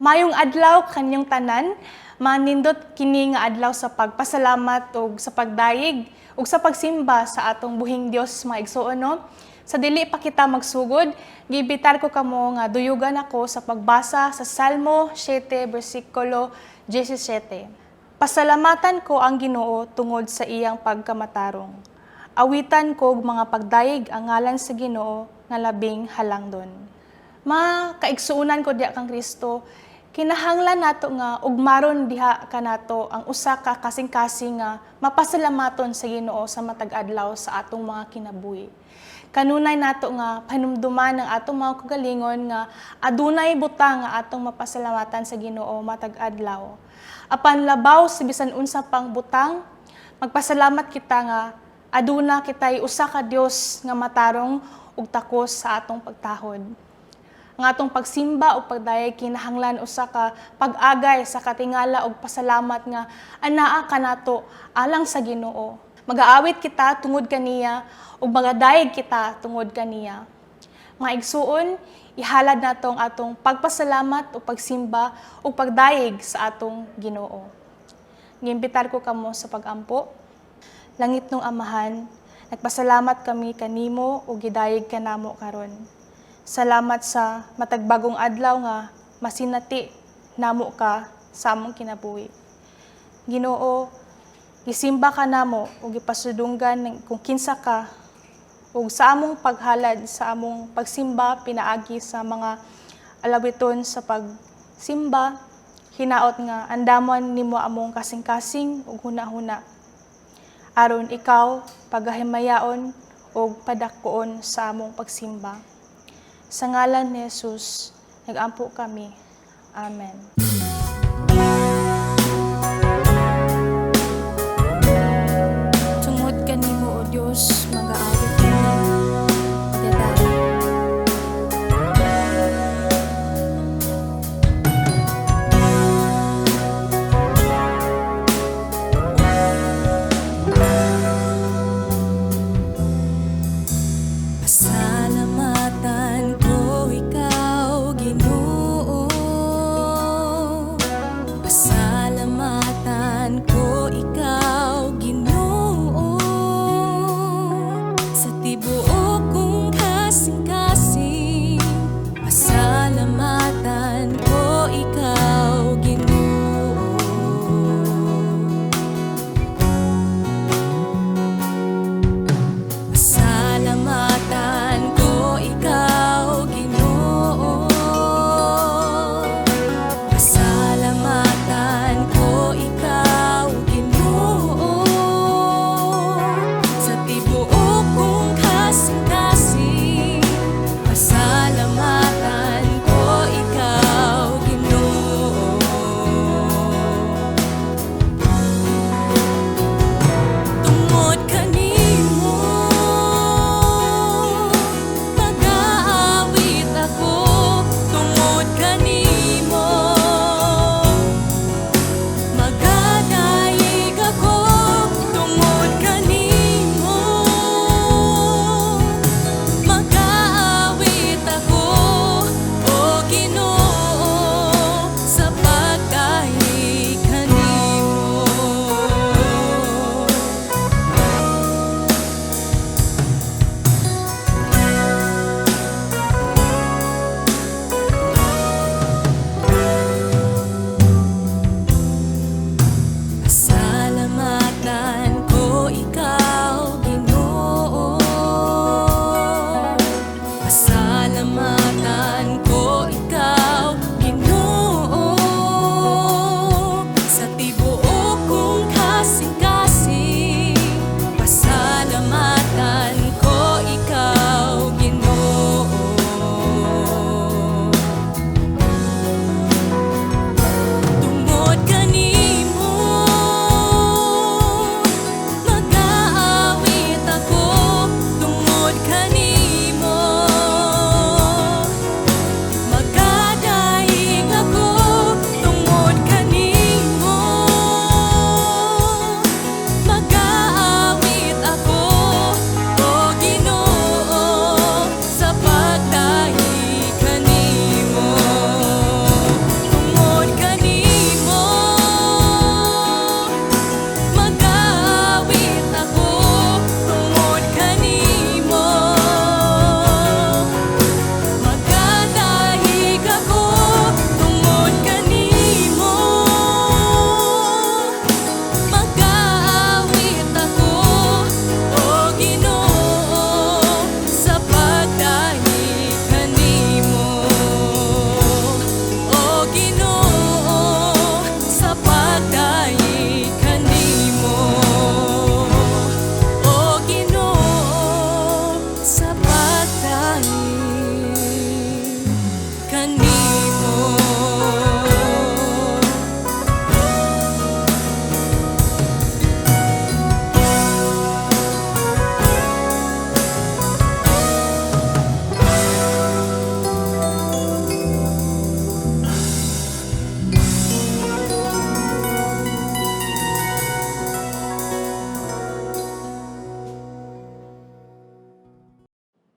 Mayong adlaw kanyang tanan, manindot kini nga adlaw sa pagpasalamat ug sa pagdayeg ug sa pagsimba sa atong buhing Dios mga igsoon no. Sa dili pa kita magsugod, gibitar ko kamo nga duyugan ako sa pagbasa sa Salmo 7 bersikulo 17. Pasalamatan ko ang Ginoo tungod sa iyang pagkamatarong. Awitan ko og mga pagdayeg ang ngalan sa Ginoo nga labing halangdon. Kaigsuunan ko diha kang Kristo, kinahanglan nato nga ugmaron diha kanato ang usa ka kasing-kasing nga mapasalamaton sa Ginoo sa matag adlaw sa atong mga kinabuhi. Kanunay nato nga panumduman ang atong mga kagalingon nga adunay butang nga atong mapasalamatan sa Ginoo matag adlaw. Apan labaw sa bisan unsa pang butang, magpasalamat kita nga aduna kitay usa ka Dios nga matarong ug takos sa atong pagtahod. Ang atong pagsimba o pagdayeg kinahanglan usa ka pag-agay sa katingala og pasalamat nga anaa kanato alang sa Ginoo. Mag-aawit kita tungod kaniya ug magadayeg kita tungod kaniya. Mga igsuon, ihalad nato ang atong pagpasalamat o pagsimba o pagdayeg sa atong Ginoo. Giimbitar ko kamo sa pagampo. Langit ng Amahan, nagpasalamat kami kanimo ug gidayeg kanamo karon. Salamat sa matagbagong adlaw nga masinati namo ka sa among kinabuhi. Ginoo, gisimba ka namo ug gipasudunggan kung kinsa ka ug sa among paghalad sa among pagsimba pinaagi sa mga alawiton sa pagsimba, hinaot nga andamon nimo among kasing-kasing ug huna-huna. Aron ikaw pagahimayaon ug padakkoon sa among pagsimba. Sa ngalan ni Jesus, nag-ampo kami. Amen. Tungod kanimo o Dios, mag-aawit kami. Pagdadali. Pasalamatan ko ikaw, Ginoo. Pasalamatan ko ikaw, Ginoo. Sa tibuok kong kasing-kasing, pasalamatan ko ikaw, Ginoo. Pasalamatan ko ikaw, Ginoo. Pasalamatan ko ikaw, Ginoo. Sa tibuok kong kasing-kasing,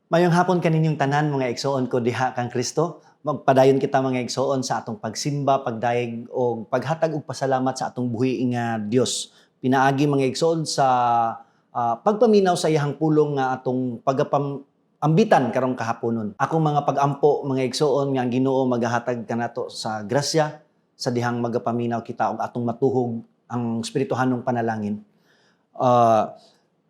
Mayong hapon kaninyong tanan mga igsoon ko diha kang Kristo. Magpadayon kita mga igsoon sa atong pagsimba, pagdaig o paghatag og pasalamat sa atong buhi nga Dios. Pinaagi mga igsoon sa pagpaminaw sa iyang pulong nga atong ambitan karong kahaponon. Akong mga pag-ampo mga igsoon nga ang Ginoo magahatag kanato sa grasya sa dihang magapaminaw kita og atong matuhog ang espirituhanong panalangin.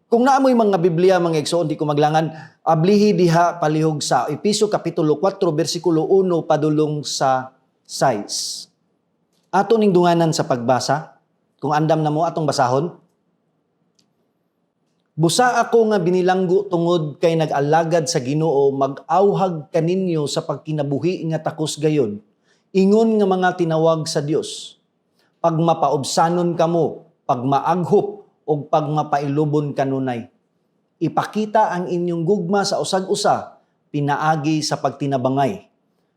Kung naamoy mga Biblia, mga igsoon, di ko maglangan, ablihi diha palihog sa Episo Kapitulo 4, versikulo 1, padulong sa 6. Ato ning dunganan sa pagbasa, kung andam na mo atong basahon. Busa ako nga binilanggo tungod kay nag-alagad sa Ginoo, mag-awhag kaninyo sa pagkinabuhi nga takos gayon, ingon nga mga tinawag sa Dios. Pag mapaubsanon kamo, pag maaghop, o pag mapailubon kanunay. Ipakita ang inyong gugma sa usag-usa, pinaagi sa pagtinabangay.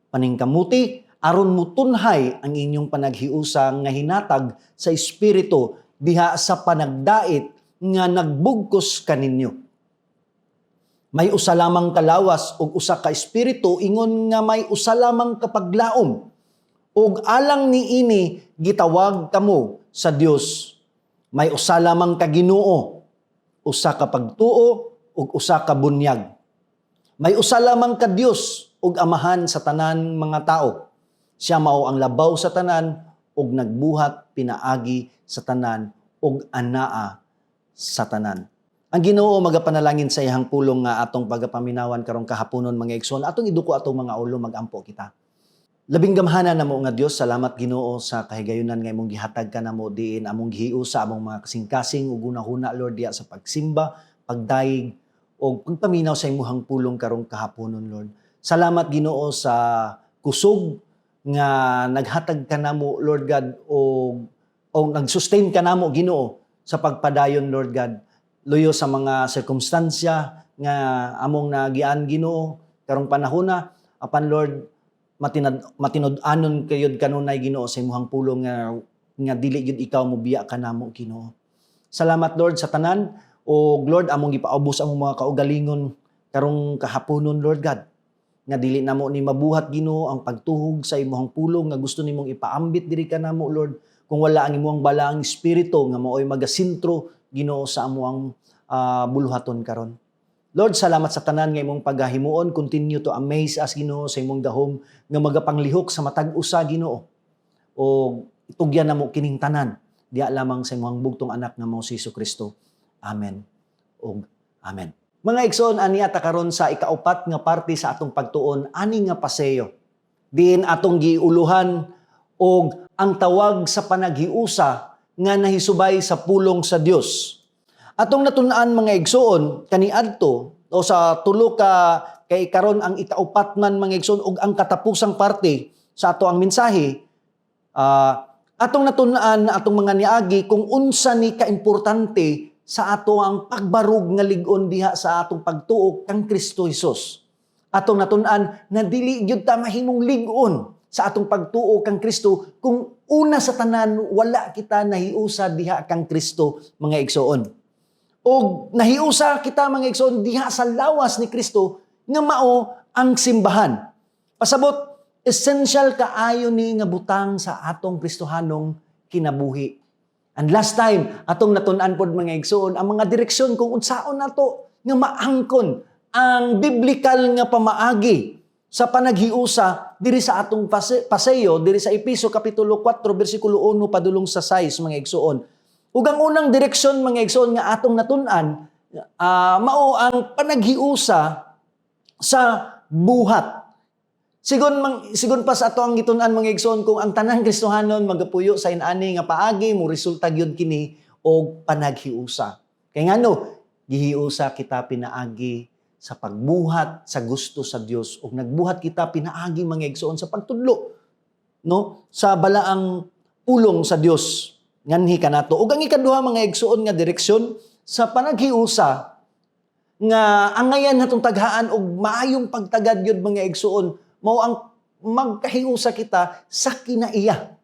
Paningkamuti, aron mutunhay ang inyong panaghiusa nga hinatag sa Espiritu diha sa panagdait nga nagbugkos kaninyo. May usa lamang kalawas ug usa ka Espiritu, ingon nga may usa lamang kapaglaom. Ug alang niini gitawag kamo sa Dios. May usa lamang ka Ginoo, usa ka pagtuo ug usa ka bunyag. May usa lamang ka Dios ug amahan sa tanan mga tao. Siya mao ang labaw sa tanan ug nagbuhat pinaagi sa tanan ug anaa sa tanan. Ang Ginoo magapanalangin sa iyang pulong nga atong pagapaminawan karong kahaponon mga igsoon. Atong iduko atong mga ulo magampo kita. Labing gamhanan namo nga Dios, salamat Ginoo sa kahigayunan nga imong gihatag kanamo diin among gihius sa among mga kasing-kasing ug hunahuna Lord diya sa pagsimba, pagdaig o pagpaminaw sa imong pulong karong kahaponon Lord. Salamat Ginoo sa kusog nga naghatag kanamo Lord God o nag-sustain kanamo Ginoo sa pagpadayon Lord God. Luyo sa mga sirkumstansya nga among nagian Ginoo karong panahona apan Lord matinud-anon kayod kanunay Ginoo sa imong pulong nga dili gyud ikaw mobiya kanamo Ginoo. Salamat Lord sa tanan o Lord among gipaubos ang mga kaugalingon karong kahaponon Lord God. Nga dili namo ni mabuhat Ginoo ang pagtuhog sa imong pulong nga gusto nimong ipaambit diri kanamo Lord. Kung wala ang imong balaang espiritu nga maoy magasintro Ginoo sa among buluhaton karon. Lord, salamat sa tanan nga imong paghahimuon. Continue to amaze us, Ginoo, sa imong gahom nga magapanglihok sa matag usa, Ginoo. O itugyan namo kining tanan. Diya lamang sa imong bugtong anak nga mao si Jesucristo. Amen. O amen. Mga igsoon, ani ata karon sa ikaupat nga parte sa atong pagtuon, ani nga paseyo. Diin atong giuluhan og ang tawag sa panaghiusa nga nahisubay sa pulong sa Dios. Atong natun-an mga igsoon kaniadto o sa tulo ka kay karon ang ikaupat man mga igsoon ug ang katapusang parte sa ato ang mensahe atong natun-an atong mga niagi kung unsa ni kaimportante sa ato ang pagbarug nga lig-on diha sa atong pagtuo kang Kristo Hesus. Atong natun-an na dili gyud ta mahimong lig-on sa atong pagtuo kang Kristo kung una sa tanan wala kita nahiusa diha kang Kristo mga igsoon. O nahiusa kita mga igsoon diha sa lawas ni Kristo nga mao ang simbahan. Pasabot, essential kaayo ni nga butang sa atong Kristohanong kinabuhi. And last time, atong natun-an pod mga igsoon ang mga direksyon kung unsaon nato nga maangkon ang biblical nga pamaagi sa panaghiusa diri sa atong paseyo diri sa Episo Kapitulo 4, versikulo 1 padulong sa 6 mga igsoon. Ug ang unang direksyon mga igsoon nga atong natun-an mao ang panaghiusa sa buhat. Sigon pa sa ato ang gitun-an mga igsoon kung ang tanan Kristohanon magapuyo sa inani nga paagi mo resulta gyud kini og panaghiusa. Kay ngano gihiusa kita pinaagi sa pagbuhat sa gusto sa Dios ug nagbuhat kita pinaagi mga igsoon sa pagtudlo no sa balaang pulong sa Dios. Nganhi kanato. Ug ang ikaduha mga igsoon nga direksyon sa panaghiusa nga angayan natong taghaan og maayong pagtagad gyud mga igsoon mao ang magkahiusa kita sa kinaiya.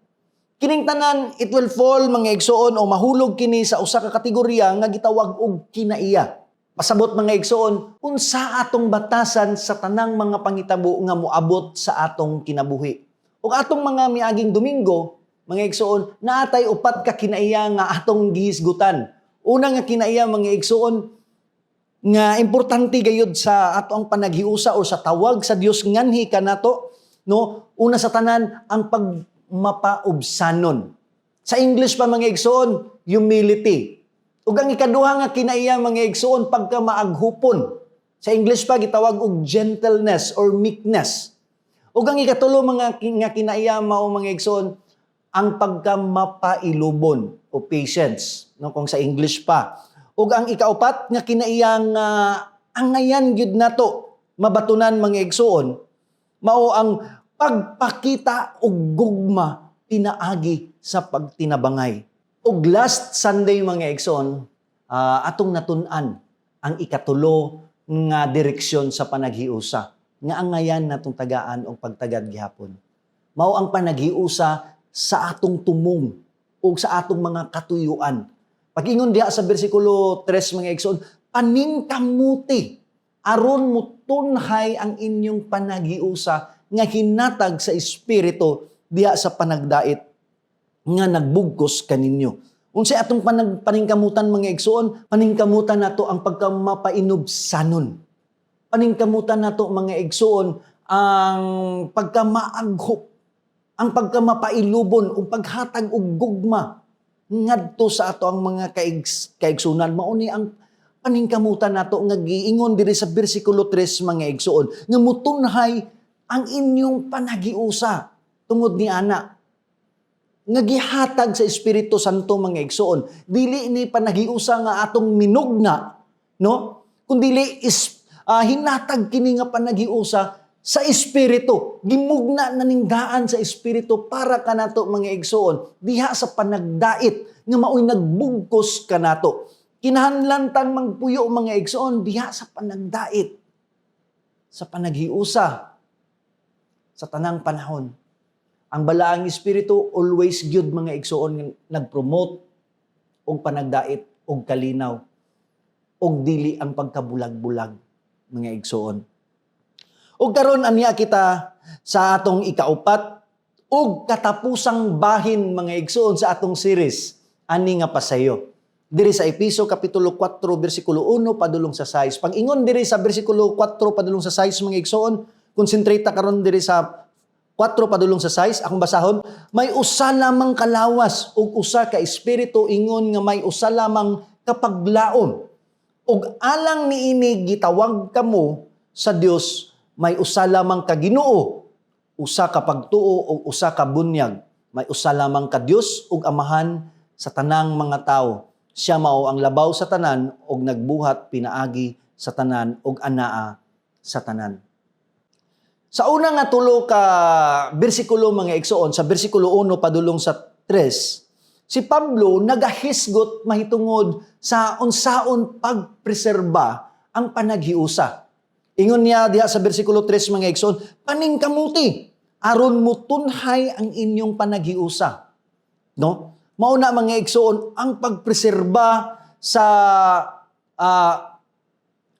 Kining tanan it will fall mga igsoon o mahulog kini sa usa ka kategorya nga gitawag og kinaiya. Pasabot mga igsoon, unsa atong batasan sa tanang mga pangitabo nga moabot sa atong kinabuhi. Ug atong mga miaging Domingo, mga igsoon, naatay upat ka kinaiya nga atong gihisgutan. Una nga kinaiya mga igsoon, nga importante gayud sa atong panaghiusa o sa tawag sa Dios nganhi kanato, no? Una sa tanan ang pagmapaubsanon. Sa English pa mga igsoon, humility. Ug ang ikaduha nga kinaiya mga igsoon pagka maaghupon. Sa English pa gitawag og gentleness or meekness. Ug ang ikatulo mga nga kinaiya mao mga igsoon ang pagka mapailubon o patience, no, kung sa English pa. Ug ang ikaapat nga kinaiyang angayan gyud nato mabatunan mga igsoon mao ang pagpakita og gugma pinaagi sa pagtinabangay. Ug last Sunday mga igsoon, atong natun-an ang ikatulo nga direksyon sa panaghiusa nga angayan natong tagaan og pagtagad gihapon. Mao ang panaghiusa sa atong tumong o sa atong mga katuyuan. Pag-ingon diha sa bersikulo 3 mga igsoon, paningkamuti aron mutunhay ang inyong panaghiusa nga hinatag sa espiritu diha sa panagdait nga nagbugkos kaninyo. Unsay atong paningkamutan mga igsoon, paningkamutan nato ang pagkamapainubsanon. Paningkamutan nato mga igsoon ang pagkamaaghop, ang pagkamapailubon o paghatag og gugma ngadto sa ato ang mga kaigsunan. Mao ni ang paningkamutan nato nga giingon diri sa bersikulo 3 mga igsoon nga mutunhay ang inyong panaghiusa tungod ni ana nga gihatag sa Espiritu Santo mga igsoon. Dili ni panaghiusa nga atong minugna, no? Kundili hinatag kini nga panaghiusa sa Espiritu. Gimugna na ninggaan sa Espiritu para kanato mga igsoon diha sa panagdait nga maoy nagbugkos kanato. Kinahanglan magpuyo mga igsoon diha sa panagdait, sa panaghiusa sa tanang panahon. Ang balaang Espiritu always gyud mga igsoon nagpromote og panagdait og kalinaw og dili ang pagkabulag-bulag mga igsoon. Ug karon aniya kita sa atong ikaupat ug katapusang bahin mga igsoon sa atong series ani nga pasayo. Diri sa Efeso kapitulo 4 bersikulo 1 padulong sa 6. Pag-ingon diri sa bersikulo 4 padulong sa 6 mga igsoon, konsentrate ta karon diri sa 4 padulong sa 6, akong basahon, may usa lamang kalawas ug usa ka espiritu ingon nga may usa lamang kapaglaom. Ug alang niini gitawag kamo sa Dios, may usa lamang ka Ginoo, usa ka pagtuo ug usa ka bunyag. May usa lamang ka Dios ug amahan sa tanang mga tawo. Siya mao ang labaw sa tanan ug nagbuhat pinaagi sa tanan ug anaa sa tanan. Sa una nga tulo ka bersikulo mga igsoon, sa bersikulo 1 padulong sa 3, si Pablo nagahisgot mahitungod sa unsaon pagpreserba ang panaghiusa. Ingon niya diha sa bersikulo 3 mga igsoon, paningkamuti aron mutunhay ang inyong panaghiusa. No? Mauna mga igsoon ang pagpreserba sa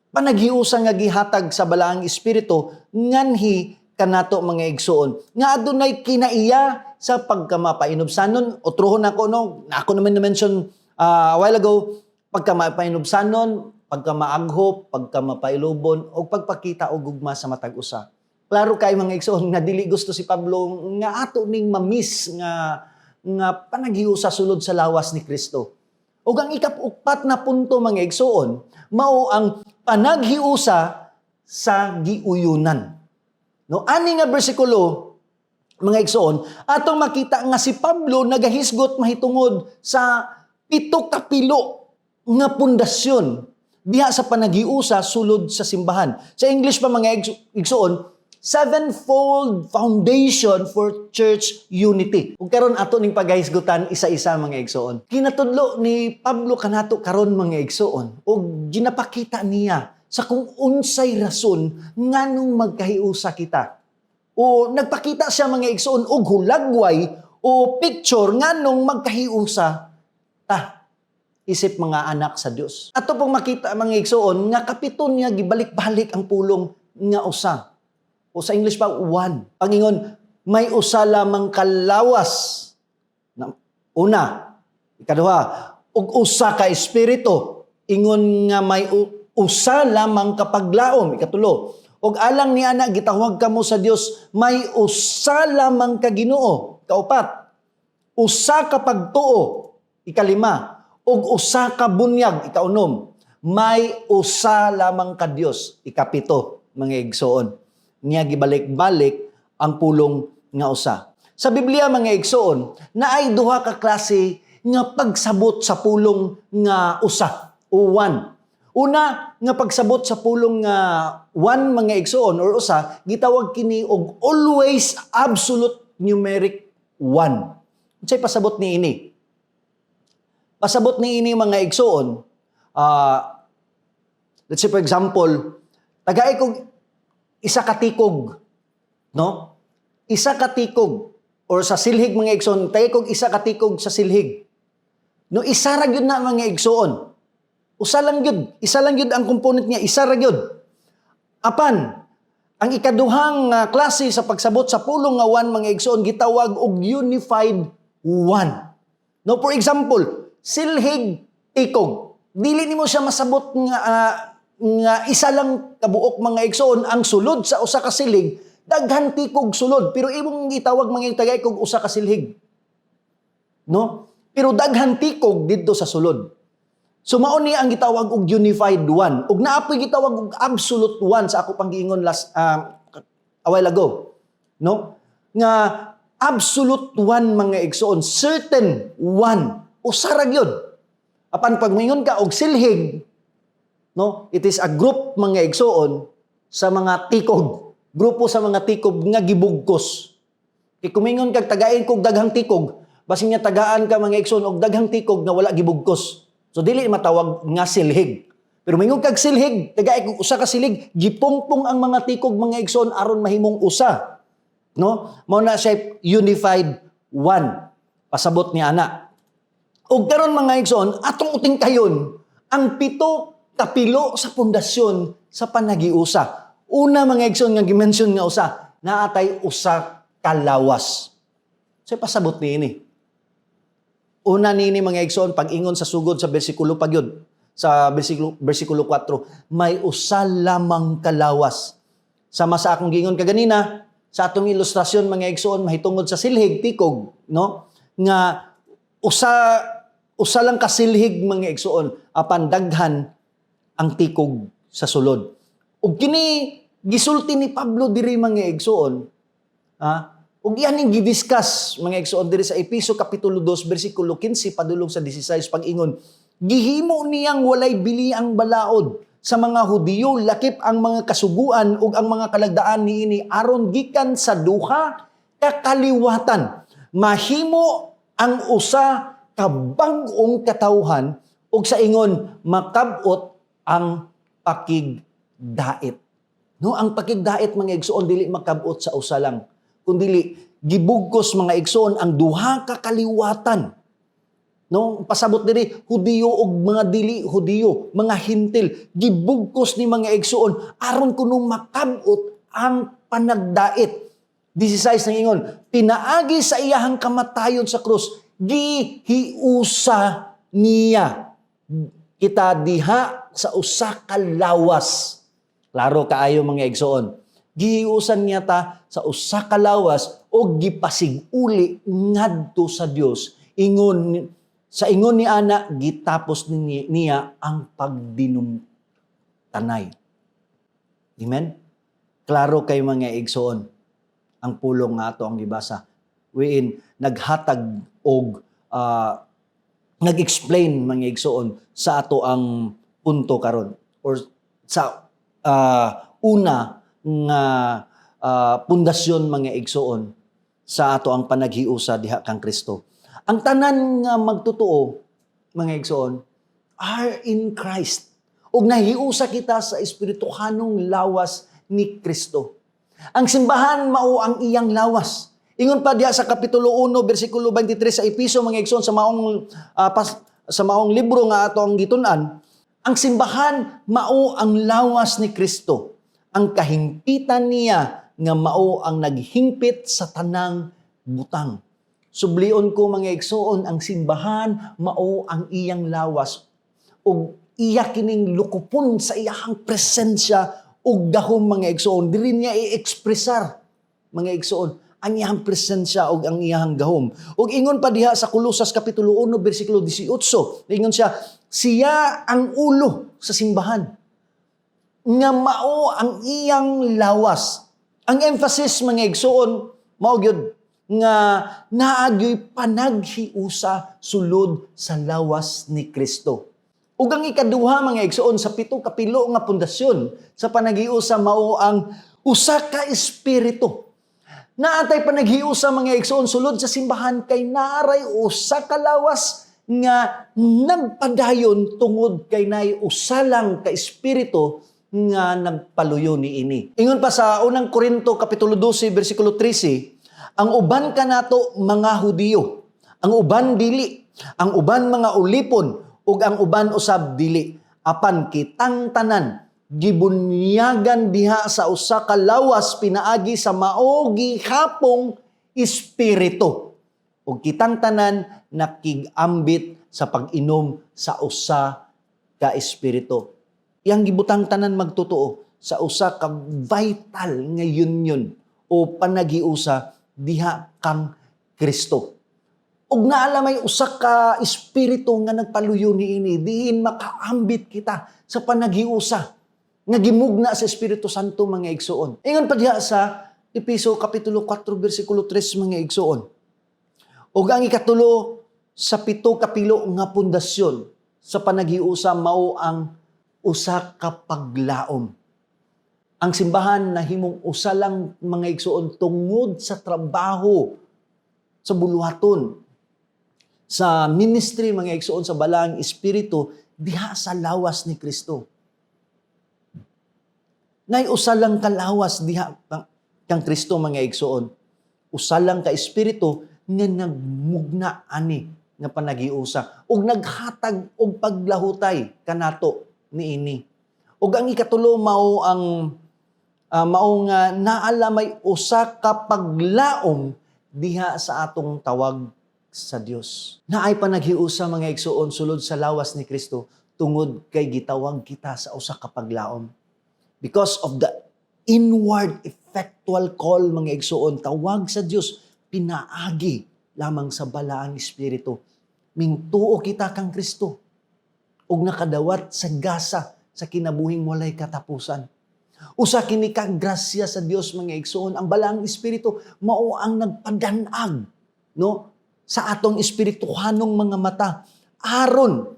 panaghiusa nga gihatag sa balaang espiritu nganhi kanato mga igsoon nga adunay kinaiya sa pagkamapainubsanon. Otrohon ako ako naman na-mention a while ago, pagkamapainubsanon, pagkamaaghop, pagkamapailubon o pagpakita og gugma sa matag usa. Klaro kay mga igsoon nga dili gusto si Pablo nga ato ning ma-miss nga panaghiusa sulod sa lawas ni Kristo. Ug ang ikap-upat na punto mga igsoon mao ang panaghiusa sa giuyunan. No, ani nga bersikulo mga igsoon, atong makita nga si Pablo nagahisgot mahitungod sa 7 kapilo nga pundasyon diha sa panaghiusa sulod sa simbahan. Sa English pa mga igsoon, 7-fold foundation for church unity. Ug karon ato ning paghisgutan isa-isa mga igsoon. Kinatudlo ni Pablo kanato karon mga igsoon ug ginapakita niya sa kung unsay rason nganong magkahiusa kita. O nagpakita siya mga igsoon og hulagway o picture nganong magkahiusa ta. isip mga anak sa Dios. Ato pong makita mga igsoon nga kapiton niya gibalik-balik ang pulong nga usa. O sa English pa one. Pangingon may usa lamang kalawas. Una, ikaduha, ug usa ka espiritu. Ingon nga may usa lamang kapaglaom. Ikatulo, ug alang ni ana gitawag kamo sa Dios, may usa lamang ka Ginoo. Kaupat, usa ka pagtuo. Ikalima, ug usa ka bunyag. Ikaunom, may usa lamang ka Dios. Ikapito, mga igsoon. Niya gibalik-balik ang pulong nga usa. Sa Biblia mga igsoon, naay duha ka klase nga pagsabot sa pulong nga usa o one. Una nga pagsabot sa pulong nga one mga igsoon or usa, gitawag kini og always absolute numeric one. Unsay pasabot ni ini? Pasabot ni ini mga igsoon, let's say for example, tagay kog isa ka tikog, no? Isa ka tikog or sa silhig mga igsoon, tagay kog isa ka tikog sa silhig. No, isa ra gyud na mga igsoon. Usa lang gyud ang component niya, isa ra gyud. Apan ang ikaduhang klase sa pagsabot sa pulong nga one mga igsoon gitawag og unified one. No, for example, silhig, tikog. Dili nimo siya masabot nga isa lang kabuok mga igsoon ang sulod sa usa ka silhig, daghan tikog sulod, pero imong gitawag mga tagay kog usa ka silhig. No? Pero daghan tikog didto sa sulod. So mao ni ang gitawag og unified one. Ug naapoy gitawag og absolute one sa ako pang giingon last a while ago. No? Nga absolute one mga igsoon, certain one. Usa ra gyud. Apan pag mingon ka og silhig, no? It is a group mga igsoon sa mga tikog. Grupo sa mga tikog nga gibugkos. Kay kumingon kag tagain kog daghang tikog, basin niya tagaan ka mga igsoon og daghang tikog nga wala gibugkos. So dili matawag nga silhig. Pero mingon kag silhig, tagain kog usa ka silhig, gipungpong ang mga tikog mga igsoon aron mahimong usa. No? Mao na siya unified one. Pasabot ni ana. Ug karon mga igsoon, atong uting kayon ang pito kapilo sa pundasyon sa panagiusa. Una mga igsoon nga gimension nga usa, naatay usa ka lawas. So pasabot niini. Una niini mga igsoon pag-ingon sa sugod sa bersikulo pagyud, sa bersikulo 4, may usa lamang kalawas. Sama sa akong gingon kaganina, sa atong ilustrasyon mga igsoon mahitungod sa silhig tikog, no? Nga usa lang kasilhig mga igsoon apan daghan ang tikog sa sulod. Ug kini gisulti ni Pablo diri mga igsoon, ug iyan gidiscuss mga igsoon diri sa Efeso kapitulo 2 bersikulo 15 padulong sa 16 pag-ingon, gihimo niyang walay bili ang balaod sa mga Hudiyo, lakip ang mga kasuguan ug ang mga kalagdaan niini aron gikan sa duha ka kaliwatan mahimo ang usa kabag-ong katawhan ug sa ingon makab-ot ang pakigdait. No, ang pakigdait mga igsoon dili makab-ot sa usa lang, kundi gibugkos mga igsoon ang duha ka kaliwatan. No, pasabot diri Hudiyo ug mga dili Hudiyo, mga hintil, gibugkos ni mga igsoon aron kuno makab-ot ang panagdait. 16 nang ingon, pinaagi sa iyahang kamatayon sa krus, gihiusa niya kita diha sa usa ka lawas. Klaro kaayo mga igsoon. Gihiusan niya ta sa usa ka lawas o gipasig-uli ngadto sa Dios. Sa ingon ni ana gitapos niya ang pagdinumtanay. Amen. Klaro kay mga igsoon ang pulong nga ato ang gibasa. Wherein naghatag og nag-explain mga igsoon sa ato ang punto karon or sa una nga pundasyon mga igsoon sa ato ang panaghiusa diha kang Kristo. Ang tanan nga magtotoo mga igsoon are in Christ. Ug nahiusa kita sa espirituhanong lawas ni Kristo. Ang simbahan mao ang iyang lawas. Ingon pa diha sa kapitulo 1 bersikulo 23 sa Efeso mga igsoon sa maong sa maong libro nga ato ang gitun-an, ang simbahan mao ang lawas ni Kristo. Ang kahimpitan niya nga mao ang naghingpit sa tanang butang. Sublion ko mga igsoon, ang simbahan mao ang iyang lawas ug iya kining lukupon sa iyang presensya ug gahom mga igsoon. Dili niya i-ekspresar mga igsoon ang iyang presensya ug ang iyang gahom. Ug ingon pa diha sa Kolosas kapitulo 1 bersikulo 18, ingon siya ang ulo sa simbahan nga mao ang iyang lawas. Ang emphasis mga igsoon mao gyud nga naagyoy panaghiusa sulod sa lawas ni Kristo. Ug ang ikaduha mga igsoon sa 7 kapilo nga pundasyon sa panaghiusa mao ang usa ka espiritu. Naatay panaghiusa mga igsoon sulod sa simbahan kay naaray usa ka lawas nga nagpadayon tungod kay naay usa lang ka espiritu nga nagpaluyo niini. Ingon pa sa unang Korinto kapitulo 12 bersikulo 13, ang uban kanato mga Hudiyo, ang uban dili, ang uban mga ulipon, ug ang uban usab dili, apan kitang tanan gibunyagan diha sa usa ka lawas pinaagi sa mao gihapong espiritu, ug kitang tanan nakigambit sa pag-inom sa usa ka espiritu. Yang gibutang tanan magtotoo sa usa ka vital nga union o panaghiusa diha kang Kristo. Ug naala may usa ka espiritu nga nagpaluyo niini, diin makaambit kita sa panaghiusa nga gimugna sa Espiritu Santo mga igsoon. Ingon pa diha sa Epeso kapitulo 4 bersikulo 3 mga igsoon. Ug ang ikatulo sa 7 kapilo nga pundasyon sa panaghiusa mao ang usa ka paglaom. Ang simbahan nahimong usa lang mga igsoon tungod sa trabaho sa buluhaton, sa ministry mga igsoon sa balaang espiritu diha sa lawas ni Kristo. Nay usa lang ka lawas diha kang Kristo mga igsoon. Usa lang ka espiritu nga nagmugna ani nga panaghiusa ug naghatag og paglahutay kanato niini. Ug ang ikatulo mao ang mao nga naala may usa ka paglaom diha sa atong tawag sa Dios. Naay panaghiusa mga igsoon sulod sa lawas ni Kristo tungod kay gitawag kita sa usa ka paglaom. Because of the inward effectual call mga igsoon, tawag sa Dios pinaagi lamang sa balaang espiritu. Mingtuo kita kang Kristo ug nakadawat sa gasa sa kinabuhing walay katapusan. Usa kini ka grasya sa Dios mga igsoon, ang balaang espiritu mao ang nagpadanag no sa atong espirituhanong mga mata aron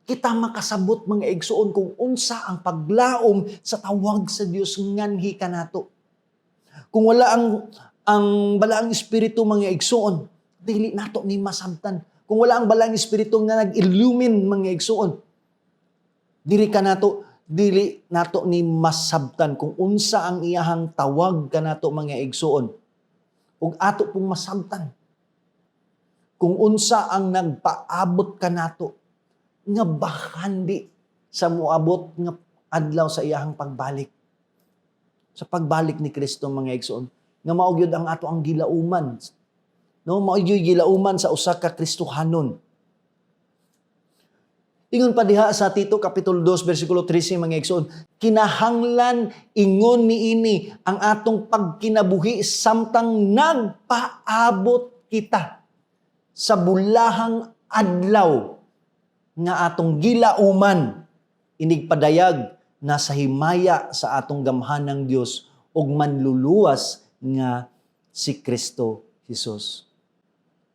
kita makasabot mga igsoon kung unsa ang paglaom sa tawag sa Dios nganhi kanato. Kung wala ang balaang espiritu mga igsoon, dili nato ni masabtan. Kung wala ang balaang espiritu nga nag-illumine mga igsoon, dili nato ni masabtan kung unsa ang iyahang tawag kanato mga igsoon. Ug ato pong masabtan kung unsa ang nagpaabot kanato nga bakandi sa moabot nga adlaw sa iyahang pagbalik. Sa pagbalik ni Kristo mga igsoon, nga mao gyud ang ato ang gilauman. No, mao gyud gilauman sa usa ka Kristohanon. Ingon pa diha sa Tito kapitulo 2 bersikulo 13 mga igsoon, kinahanglan ingon niini ang atong pagkinabuhi samtang nagpaabot kita sa bulahang adlaw nga atong gilauman, inigpadayag na sa himaya sa atong gamhanang Dios ug manluluwas nga si Kristo Jesus.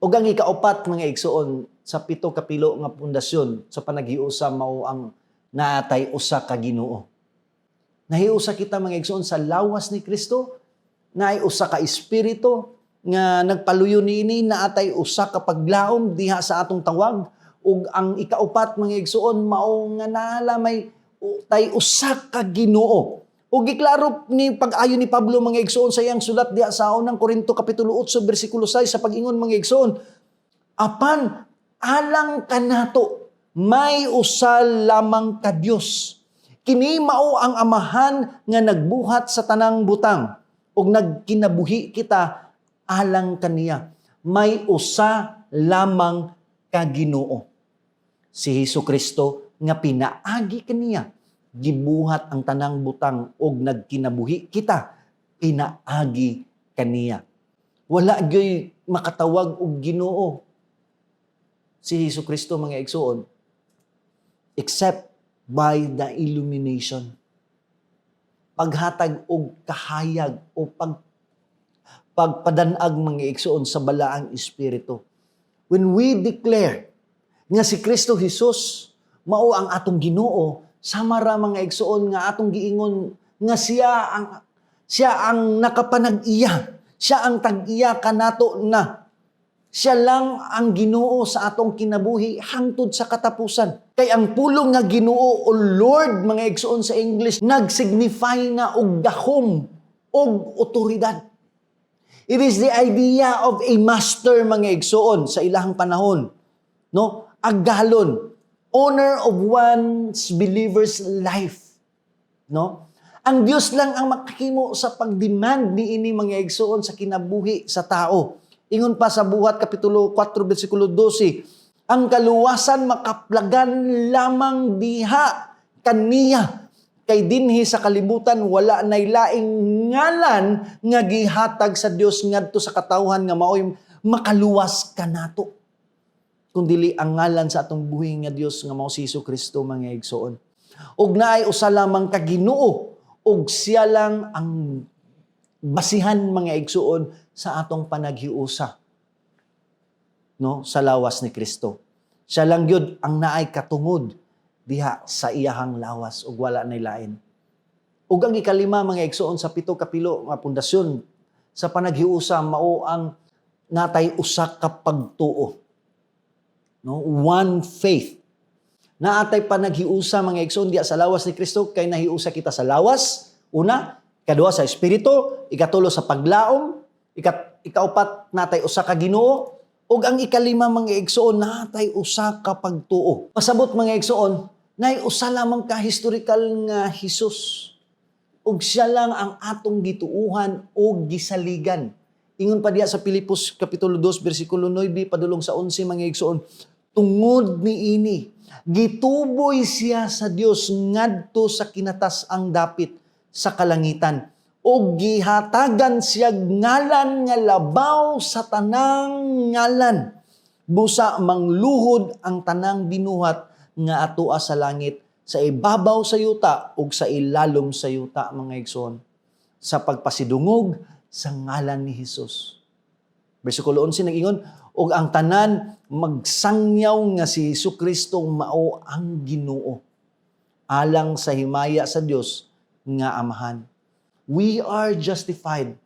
Ug ang ikaupat mga igsoon sa 7 kapilo nga pundasyon sa panaghiusa mao ang naatay usa ka Ginoo. Nahiusa kita mga igsoon sa lawas ni Kristo, naay usa ka espiritu nga nagpaluyo niini, naatay usa ka paglaom diha sa atong tawag, ug ang ikaupat mga igsoon mao nga naala may tay usa ka Ginoo. Ug giklaro ni pag-ayo ni Pablo mga igsoon sa iyang sulat diha sa unang Korinto kapitulo 8 bersikulo 6 sa pag-ingon mga igsoon, apan alang kanato may usa lamang ka Dios. Kini mao ang amahan nga nagbuhat sa tanang butang ug nagkinabuhi kita alang kaniya. May usa lamang ka Ginoo, si Hesukristo nga pinaagi kaniya. Gibuhat ang tanang butang ug nagkinabuhi kita, pinaagi kaniya. Wala gyoy makatawag og Ginoo si Hesukristo mga igsoon except by the illumination. Paghatag og kahayag o pagpadanag mga igsoon sa balaang espiritu. When we declare nga si Kristo Jesus mao ang atong Ginoo, sama ra mga igsoon nga atong giingon nga siya ang nakapanag-iya, siya ang tag-iya kanato na. Siya lang ang Ginoo sa atong kinabuhi hangtod sa katapusan. Kay ang pulong nga Ginoo o Lord mga igsoon sa English nagsignify na og gahom og otoridad. It is the idea of a master mga igsoon sa ilahang panahon, no? Agalon, owner of one's believer's life, no? Ang Dios lang ang makahimo sa pagdemand niini mga igsoon sa kinabuhi sa tao. Ingon pa sa Buhat Kapitulo 4, versikulo 12, ang kaluwasan makaplagan lamang diha kaniya. Kay dinhi sa kalibutan wala nay laing ngalan nga gihatag sa Dios ngadto sa katawhan nga maoy makaluwas kanato. Kung dili ang ngalan sa atong buhi nga Dios nga mao si Hesukristo mga igsoon. Ug naay usa lamang ka Ginoo ug siya lang ang basihan mga igsoon sa atong panaghiusa, no, sa lawas ni Kristo. Siya lang gyud ang naay katungod diha sa iyahang lawas ug wala nay lain. Ug ang ikalima mga igsoon sa pito kapilo nga pundasyon sa panaghiusa mao ang natay usa ka pagtuo. No, one faith. Naatay panaghiusa mga igsoon diha sa lawas ni Kristo kay nahiusa kita sa lawas, una, ikaduha sa espiritu, ikatulo sa paglaom, ikaupat natay usa ka Ginoo, ug ang ikalima mga igsoon natay usa ka pagtuo. Pasabot mga igsoon, nay usa lamang ka historical nga Hesus. Ug siya lang ang atong gituuhan o gisaligan. Ingon pa diha sa Pilipos Kapitulo 2, versikulo 9, padulong sa 11 mga igsoon, tungod niini, gituboy siya sa Dios ngadto sa kinatas-ang dapit sa kalangitan. O gihatagan siya ngalan nga labaw sa tanang ngalan. Busa mangluhod ang tanang binuhat nga atoa sa langit, sa ibabaw sa yuta ug sa ilalom sa yuta mga igsoon, sa pagpasidungog sa ngalan ni Hesus. Versikulo 11 nag-ingon, ug ang tanan magsangyaw nga si Hesukristo mao ang Ginoo, alang sa himaya sa Dios nga Amahan. We are justified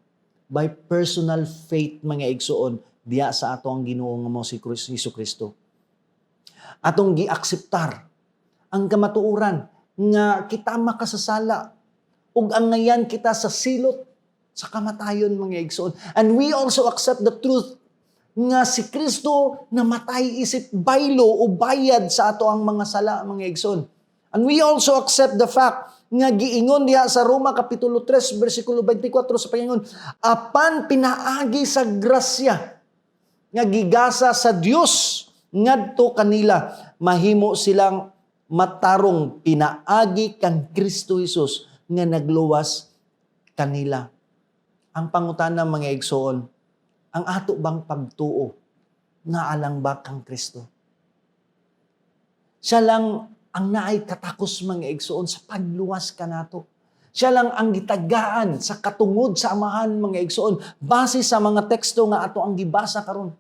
by personal faith mga igsoon diya sa ato ang Ginoo nga mao si Hesukristo. Atong giakseptar ang kamatuoran nga kita makasasala ug ang ngayan kita sa silot sa kamatayon mga igsoon. And we also accept the truth nga si Kristo namatay isip baylo o bayad sa ato ang mga sala mga igsoon. And we also accept the fact nga giingon diha sa Roma Kapitulo 3, versikulo 24 sa pagingon, apan pinaagi sa grasya nga gigasa sa Dios ngadto kanila, mahimo silang matarong pinaagi kang Kristo Jesus nga nagluwas kanila. Ang pangutana mga igsoon, ang ato bang pagtuo nga alang ba kang Kristo? Siya lang ang naay katakos mga igsoon sa pagluwas kanato. Siya lang ang gitagaan sa katungod sa Amahan mga igsoon base sa mga teksto nga ato ang gibasa karon.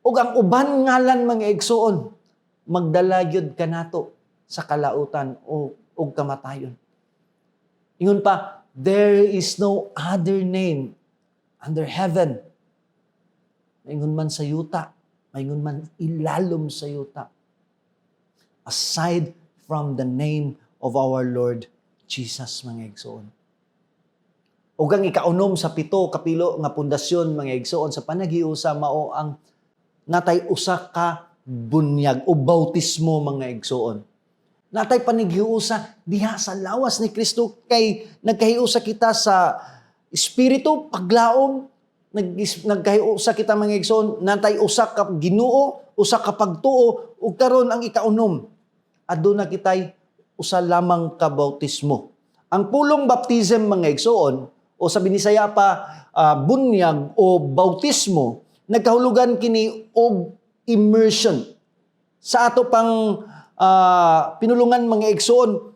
Ug ang uban ngalan mga igsoon magdala gyud kanato sa kalautan o kamatayon. Ingon pa, there is no other name under heaven. Maingon man sa yuta, maingon man ilalom sa yuta, aside from the name of our Lord Jesus mga igsoon. Ug ang ikaunom sa pito kapilo nga pundasyon mga igsoon sa panaghiusa mao ang natay usa ka bunyag o bautismo mga igsoon. Natay panighiusa diha sa lawas ni Kristo kay nagkahiusa kita sa espiritu paglaom, nagkahiusa kita mga igsoon, natay usa ka Ginoo, usa ka pagtuo ug karon ang ikaunom aduna kitay usa lamang ka bautismo. Ang pulong baptism mga igsoon o sa Binisaya pa bunyag o bautismo nagkahulugan kini og immersion. Sa ato pang pinulungan mga igsoon,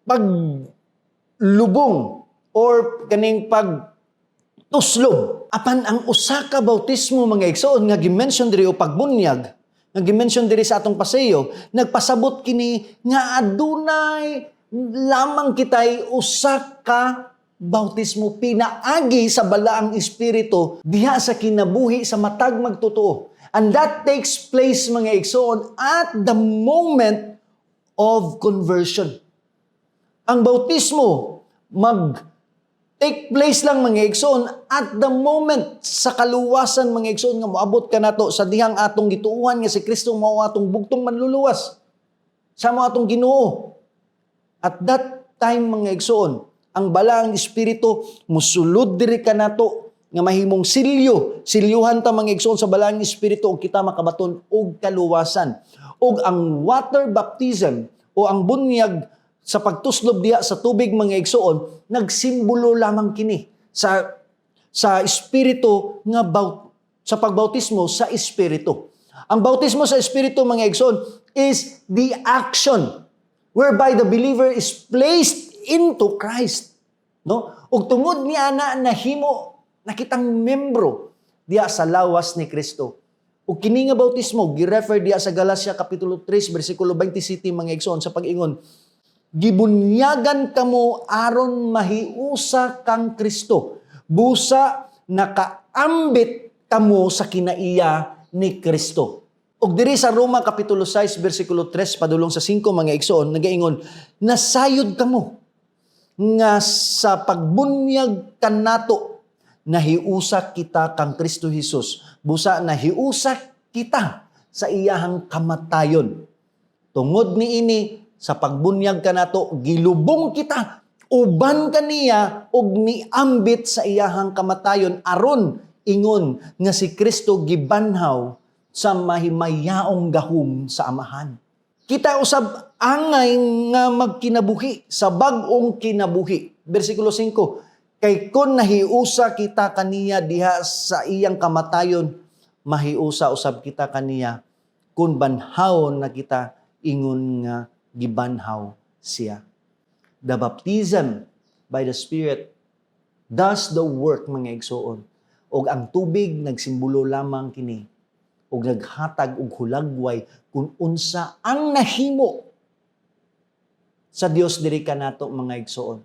paglubong or kaning pagtuslob. Apan ang usa ka bautismo mga igsoon nga gi-mention diri o pagbunyag, nga gi-mention diri sa atong paseyo, nagpasabot kini nga adunay lamang kitay usa ka bautismo pinaagi sa balaang espiritu diha sa kinabuhi sa matag magtotoo. And that takes place, mga igsoon, at the moment of conversion. Ang bautismo, take place lang, mga igsoon, at the moment sa kaluwasan, mga igsoon, nga moabot ka nato sa dihang atong gituuhan nga si Kristo mao atong bugtong manluluwas. Sa mo atong Ginoo. At that time, mga igsoon, ang balaang espiritu musulod diri ka nato nga mahimong silyuhan ta mga igsoon sa balaang espiritu ug kita makabaton og kaluwasan. Og ang water baptism o ang bunyag sa pagtuslob diha sa tubig mga igsoon nagsimbolo lamang kini sa espiritu nga sa pagbautismo sa espiritu. Ang bautismo sa espiritu mga igsoon is the action whereby the believer is placed into Christ. No? Ug tungod niya na nahimo nakitang membro diya sa lawas ni Kristo. Ug kini nga bautismo gi-refer diya sa Galacia kapitulo 3 bersikulo 27 mga igsoon sa pag-ingon, gibunyagan kamo aron mahiusa kang Kristo. Busa nakaambit kamo sa kinaiya ni Kristo. Ug diri sa Roma kapitulo 6 bersikulo 3 padulong sa 5 mga igsoon nagaingon, nasayod kamo nga sa pagbunyag kanato nahiusa kita kang Kristo Jesus. Busa nahiusa kita sa iyahang kamatayon. Tungod niini sa pagbunyag kanato gilubong kita uban kaniya og niambit sa iyahang kamatayon aron ingon nga si Kristo gibanhaw sa mahimayaong gahom sa amahan. Kita usab angay nga magkinabuhi sa bag-ong kinabuhi. Bersikulo 5, kay kun nahiusa kita kaniya diha sa iyang kamatayon, mahiusa usab kita kaniya kun banhawon na kita ingon nga gibanhaw siya. The baptism by the Spirit does the work mga igsoon. Og ang tubig nagsimbolo lamang kini og naghatag og hulagway kung unsa ang nahimo sa Dios diri kanato mga igsoon.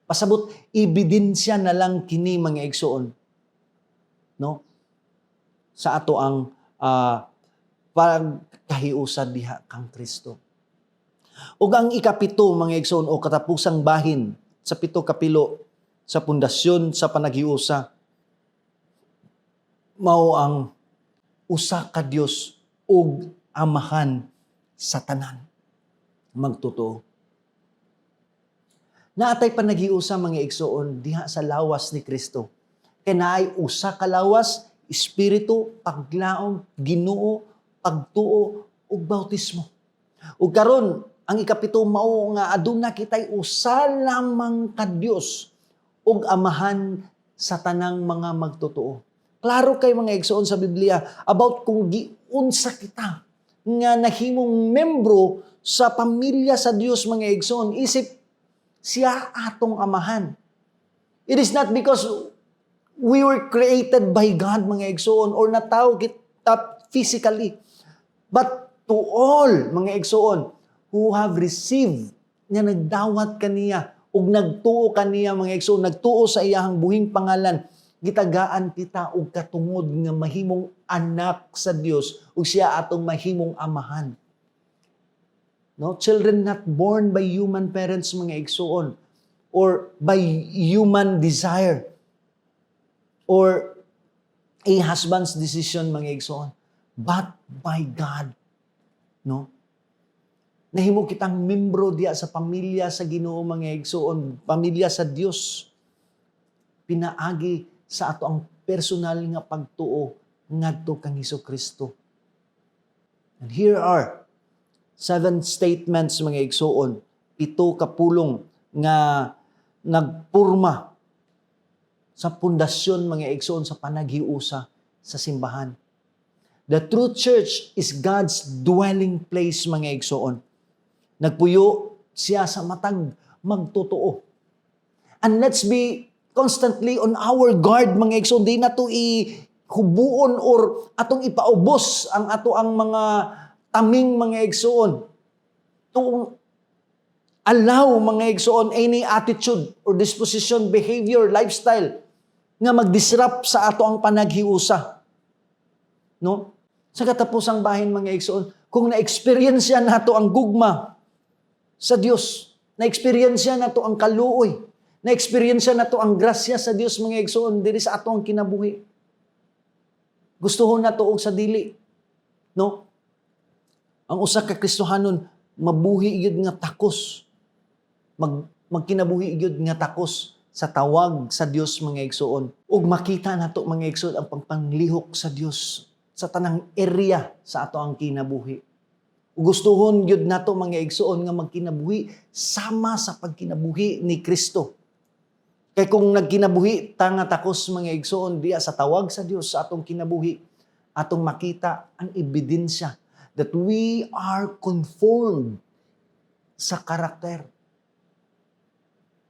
Pasabot, ebidensya na lang kini mga igsoon. No? Sa ato ang pagkahiusa diha kang Kristo. Ug ang ikapito mga igsoon o katapusang bahin sa 7 kapilo sa pundasyon sa panaghiusa mao ang usa ka Dios ug amahan sa tanan magtotoo. Naatay panaghiusa mga igsoon diha sa lawas ni Kristo. Kay naay usa ka lawas, espiritu, paglaom, Ginoo, pagtuo ug bautismo. Ug karon ang ikapito mao nga aduna kitay usa lamang ka Dios ug amahan sa tanang mga magtotoo. Klaro kay mga igsoon sa Biblia about kung giunsa kita nga nahimong membro sa pamilya sa Dios mga igsoon. Isip siya atong amahan. It is not because we were created by God, mga igsoon, or nataw kita physically. But to all, mga igsoon, who have received, nga nagdawat kaniya, ug nagtuo kaniya, mga igsoon, nagtuo sa iyahang buhing pangalan, gitagaan kita og katungod nga mahimong anak sa Dios, ug siya atong mahimong amahan. No, children not born by human parents mga igsoon or by human desire or a husband's decision mga igsoon, but by God. No? Nahimo kitang membro diya sa pamilya sa Ginoo mga igsoon, pamilya sa Dios. Pinaagi sa ato ang personal nga pagtuo ngadto kang Hesukristo. And here are 7 statements mga igsoon, 7 kapulong nga nagpurma sa pundasyon mga igsoon sa panaghiusa sa simbahan. The true church is God's dwelling place mga igsoon. Nagpuyo siya sa matag magtotoo. And let's be constantly on our guard mga igsoon. Di na to ihubuon or atong ipaubos ang ato ang mga taming mga igsoon. To allow mga igsoon any attitude or disposition, behavior, lifestyle nga mag-disrupt sa ato ang panaghiusa. No? Sa katapusang bahin mga igsoon, kung na-experience yan nato ang gugma sa Dios, na-experience yan nato ang kaluoy, na-experience yan nato ang grasya sa Dios mga igsoon diri sa ato ang kinabuhi. Gustuhon nato og sa dili. No? Ang usa ka Kristohanon mabuhi gyud nga takos. Magkinabuhi gyud nga takos sa tawag sa Dios mga igsoon. Ug makita nato mga igsoon ang pagpanglihok sa Dios sa tanang area sa ato ang kinabuhi. Gustuhon gyud nato mga igsoon nga magkinabuhi sama sa pagkinabuhi ni Kristo. Kay kung nagkinabuhi ta nga takos mga igsoon diya sa tawag sa Dios sa atong kinabuhi, atong makita ang ebidensya that we are conformed sa karakter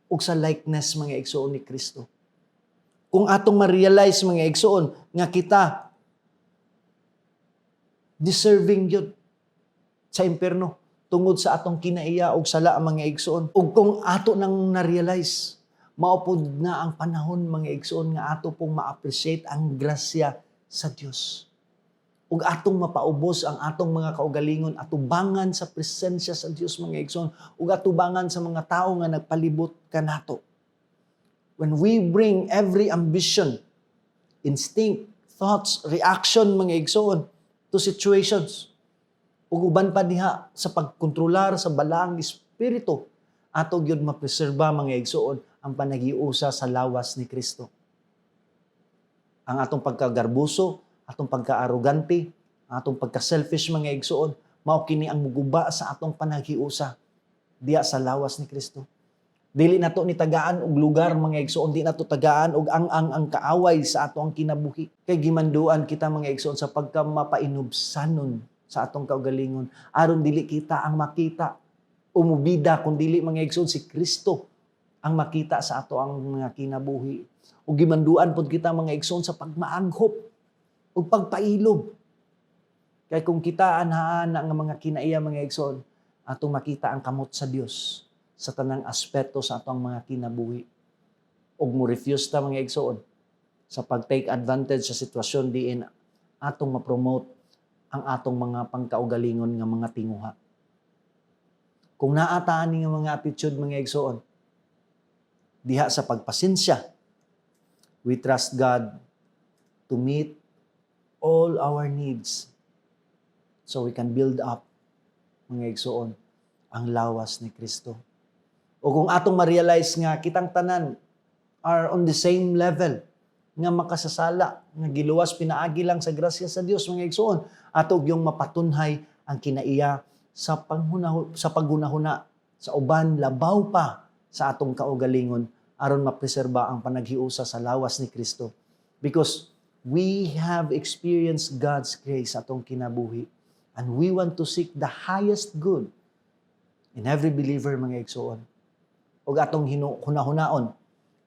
ug sa likeness mga igsoon ni Kristo. Kung atong ma-realize mga igsoon nga kita deserving yun sa impierno tungod sa atong kinaiya og sala mga igsoon. Ug kung ato nang na-realize, maupod na ang panahon mga igsoon nga ato pong ma-appreciate ang grasya sa Dios. Ug atong mapaubos ang atong mga kaugalingon, atubangan sa presensya sa Dios mga igsoon, ug atubangan sa mga tao nga nagpalibot kanato. When we bring every ambition, instinct, thoughts, reaction mga igsoon to situations, ug uban pa diha sa pagkontrolar sa balaang espiritu, ato gyud mapreserba mga igsoon ang panaghiusa sa lawas ni Kristo. Ang atong pagkagarbuso, atong pagka-arrogante, atong pagka-selfish mga igsoon, mao kini ang muguba sa atong panaghiusa diha sa lawas ni Kristo. Dili nato ni tagaan og lugar mga igsoon, di nato tagaan og ang kaaway sa ato ang kinabuhi. Kay gimanduan kita mga igsoon sa pagka mapainubsanon sa atong kaugalingon aron dili kita ang makita umubida kun dili mga igsoon si Kristo ang makita sa ato ang mga kinabuhi. Ug gimanduan pud kita mga igsoon sa pagmaaghop ug pagpailog. Kay kung kita ana nga mga kinaiya mga igsoon, atong makita ang kamot sa Dios sa tanang aspeto sa atong mga kinabuhi. Ug mo refuse ta mga igsoon sa pag-take advantage sa sitwasyon diin atong ma-promote ang atong mga pangkaugalingon nga mga tinguha. Kung naataan nga mga attitude mga igsoon, diha sa pagpasensya, we trust God to meet all our needs so we can build up mga igsoon ang lawas ni Kristo. O kung atong ma-realize nga kitang tanan are on the same level nga makasasala, nga giluwas pinaagi lang sa grasya sa Dios mga igsoon, ato yung mapatunhay ang kinaiya sa paghunahuna sa uban labaw pa sa atong kaugalingon aron mapreserba ang panaghiusa sa lawas ni Kristo. Because we have experienced God's grace atong kinabuhi and we want to seek the highest good in every believer mga igsoon. Og atong hunahunaon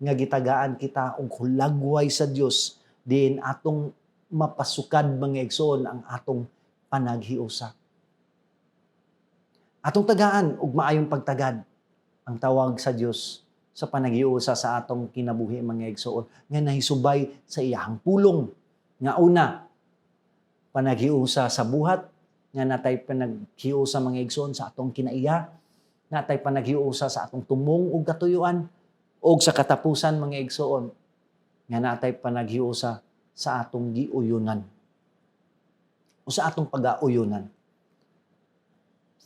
nga gitagaan kita og hulagway sa Dios diin atong mapasukad mga igsoon ang atong panaghiusa. Atong tagaan og maayong pagtagad ang tawag sa Dios sa panaghiusa sa atong kinabuhi mga igsoon nga nahisubay sa iyahang pulong. Nga una, panaghiusa sa buhat, nga natay panaghiusa mga igsoon sa atong kinaiya, natay panaghiusa sa atong tumong ug katuyuan, ug sa katapusan mga igsoon, nga natay panaghiusa sa atong giuyunan. o sa atong pag-auyunan.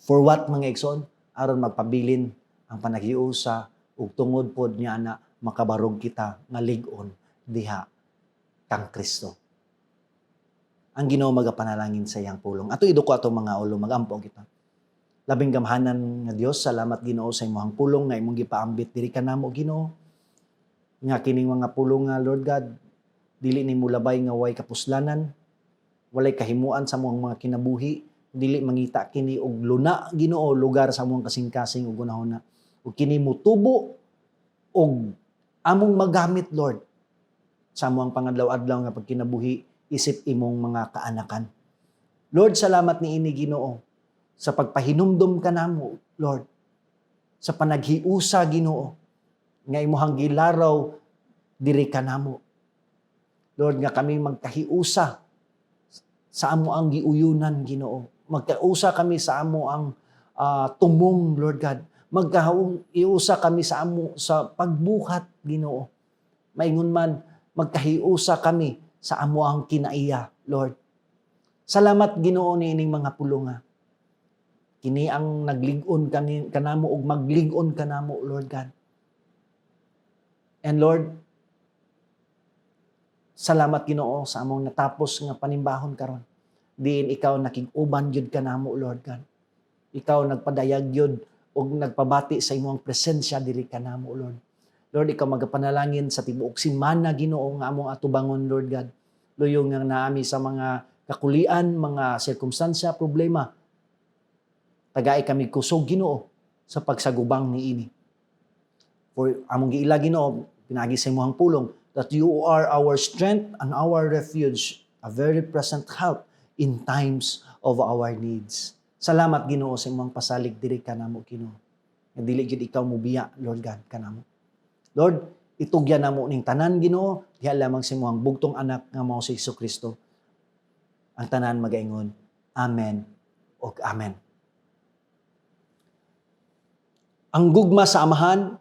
For what, mga igsoon? Aron magpabilin ang panaghiusa ug tungod pod niya na makabarog kita nga lig-on diha kang Kristo. Ang Ginoo magapanalangin sa iyang pulong. Ato iduko ato mga ulo, magampo kita. Labing gamhanan nga Dios, salamat Ginoo sa imong pulong nga imong gipaambit diri kanamo Ginoo. Nga kining mga pulong nga Lord God, dili nimo labay nga way kapuslanan, walay kahimuan sa mga kinabuhi, dili mangita kini og luna Ginoo lugar sa among kasing-kasing ug gunahona. Ug kini mutubo og among magamit Lord sa among pangadlaw-adlaw nga pagkinabuhi isip imong mga kaanakan. Lord, salamat niini Ginoo sa pagpahinumdum kanamo Lord, sa panaghiusa Ginoo nga imuhang gilaraw diri kanamo. Lord, nga kami magkahiusa sa amo ang giuyunan Ginoo. Magkausa kami sa amo ang tumong, Lord God. Magkahiusa kami sa amo sa pagbuhat, Ginoo. Maingon man, magkahiusa kami sa amo ang kinaiya, Lord. Salamat, Ginoo, niining mga pulunga. Kini ang naglig-on kanamo ug maglig-on kanamo, Lord God. And Lord, salamat Ginoo sa among natapos nga panimbahon karon. Diin ikaw nakig-uban gyud kanamo Lord God. Ikaw nagpadayag gyud ug nagpabati sa imong presensya diri kanamo Lord. Lord, ikaw magapanalangin sa tibuok simana Ginoo nga among atubangon Lord God. Luyo nga naami sa mga kakulian, mga sirkumstansya, problema. Tagay kami kusog Ginoo sa pagsagubang niini. For among giila Ginoo, pinagi sa imong pulong that you are our strength and our refuge, a very present help in times of our needs. Salamat Ginoo sa imong pasalig diri kanamo Ginoo. Nga dili gyud ikaw mubiya Lord God kanamo. Lord, itugyan namo ning tanan Ginoo, diha lamang sa imong bugtong anak nga mao si Jesucristo. Ang tanan magaingon, Amen ug Amen. Ang gugma sa amahan,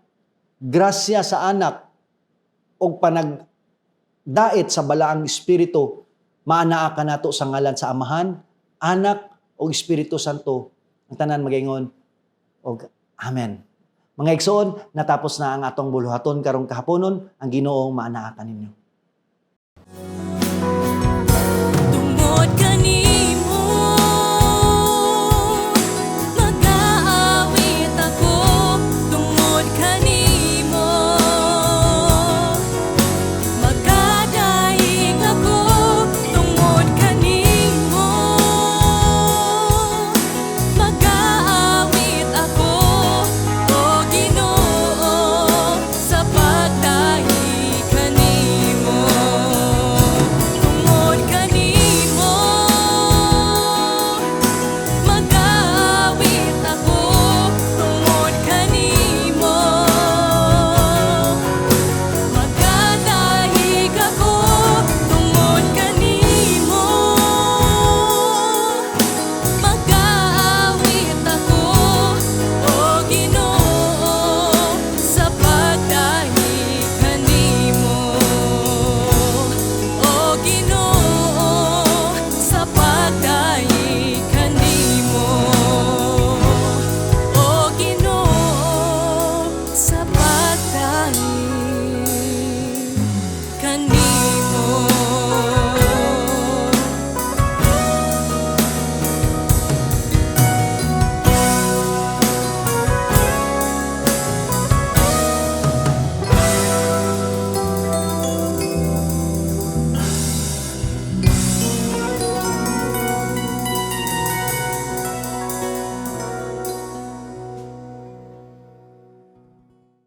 grasya sa anak, ug panagdait sa balaang espiritu, maanaa ka nato sa ngalan sa Amahan, Anak, ug Espiritu Santo. Ang tanan magaingon og Amen. Mga igsoon, natapos na ang atong buluhaton karong kahaponon, ang Ginoo maanaa kaninyo.